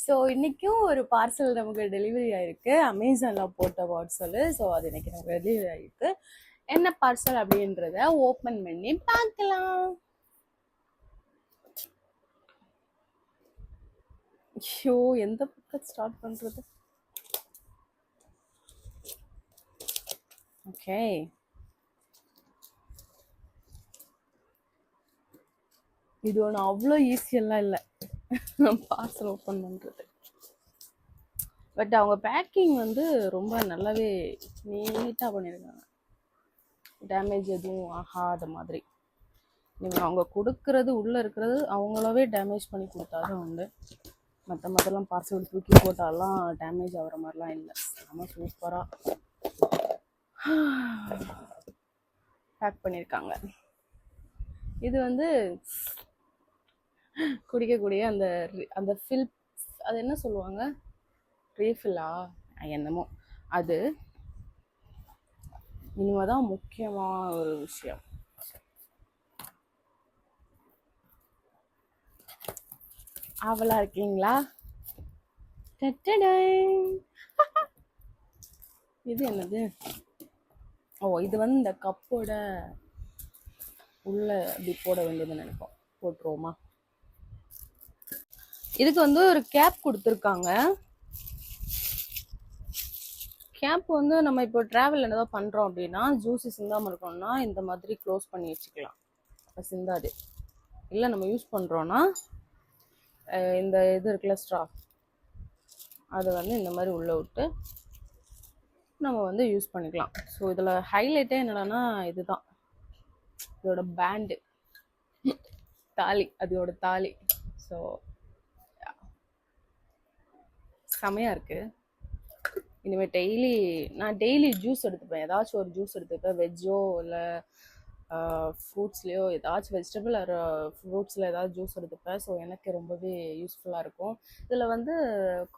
So இன்றைக்கும் ஒரு parcel நமக்கு டெலிவரி ஆகிருக்கு. அமேசானில் போட்ட பார்சல். ஸோ அது இன்றைக்கி நமக்கு டெலிவரி ஆகிருக்கு. என்ன பார்சல் அப்படின்றத ஓப்பன் பண்ணி பார்க்கலாம். ஐயோ, எந்த பக்கம் ஸ்டார்ட் பண்ணுறது? ஓகே, இது ஒன்று அவ்வளோ ஈஸியெல்லாம் இல்லை பார்சல் ஓப்பன் பண்ணுறது. பட் அவங்க பேக்கிங் வந்து ரொம்ப நல்லாவே நீட்டாக பண்ணியிருக்காங்க. டேமேஜ் எதுவும் ஆகாத மாதிரி. நீங்கள் அவங்க கொடுக்கறது உள்ளே இருக்கிறது அவங்களாவே டேமேஜ் பண்ணி கொடுத்தாதான் உண்டு. மற்றெல்லாம் பார்சல் தூக்கி போட்டாலாம் டேமேஜ் ஆகிற மாதிரிலாம் இல்லை. நம்ம சூப்பராக பேக் பண்ணியிருக்காங்க. இது வந்து குடிக்கக்கூடிய அந்த அந்த ஃபில், அது என்ன சொல்லுவாங்க, ரீஃபில்லா என்னமோ, அது இனிமேதான் முக்கியமான ஒரு விஷயம். ஆவலா இருக்கீங்களா? இது என்னது? ஓ, இது வந்து இந்த கப்போட உள்ள அப்படி போட வேண்டியதுன்னு நினைப்போம். போட்டுருவோமா? இதுக்கு வந்து ஒரு கேப் கொடுத்துருக்காங்க. கேப் வந்து நம்ம இப்போ ட்ராவல் என்னதான் பண்ணுறோம் அப்படின்னா, ஜூஸி சிந்தாமல் இருக்கோம்னா இந்த மாதிரி க்ளோஸ் பண்ணி வச்சுக்கலாம். அப்போ சிந்தாது. இல்லை நம்ம யூஸ் பண்ணுறோன்னா இந்த இது இருக்குல்ல, ஸ்ட்ரா, அதை வந்து இந்த மாதிரி உள்ளே விட்டு நம்ம வந்து யூஸ் பண்ணிக்கலாம். ஸோ இதில் ஹைலைட்டே என்னடான்னா இதுதான், இதோட பேண்டு, தாலி, அதோட தாலி. ஸோ செமையாக இருக்குது. இனிமேல் நான் டெய்லி ஜூஸ் எடுத்துப்பேன். ஏதாச்சும் ஒரு ஜூஸ் எடுத்துப்பேன். வெஜ்ஜோ இல்லை ஃப்ரூட்ஸ்லேயோ, ஏதாச்சும் வெஜிடபிள் ஆர் ஃப்ரூட்ஸில் ஏதாவது ஜூஸ் எடுத்துப்பேன். ஸோ எனக்கு ரொம்பவே யூஸ்ஃபுல்லாக இருக்கும். இதில் வந்து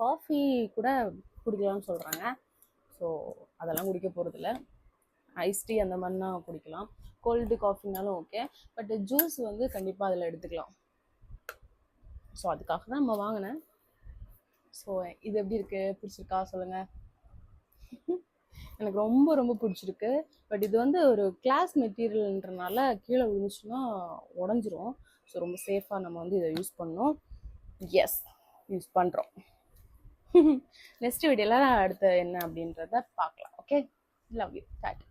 காஃபி கூட குடிக்கலாம்னு சொல்கிறாங்க. ஸோ அதெல்லாம் குடிக்க போகிறதில்ல. ஐஸ் டீ அந்த மாதிரினா குடிக்கலாம். கோல்டு காஃபினாலும் ஓகே. பட் ஜூஸ் வந்து கண்டிப்பாக அதில் எடுத்துக்கலாம். ஸோ அதுக்காக தான் நம்ம வாங்கினேன். ஸோ இது எப்படி இருக்குது, பிடிச்சிருக்கா சொல்லுங்கள். எனக்கு ரொம்ப ரொம்ப பிடிச்சிருக்கு. பட் இது வந்து ஒரு கிளாஸ் மெட்டீரியல்ன்றனால கீழே விழுந்துச்சுன்னா உடஞ்சிரும். ஸோ ரொம்ப சேஃபாக நம்ம வந்து இதை யூஸ் பண்ணணும். எஸ், யூஸ் பண்ணுறோம். நெக்ஸ்ட் வீடியோவில் அடுத்து என்ன அப்படின்றத பார்க்கலாம். Okay, love you, dot.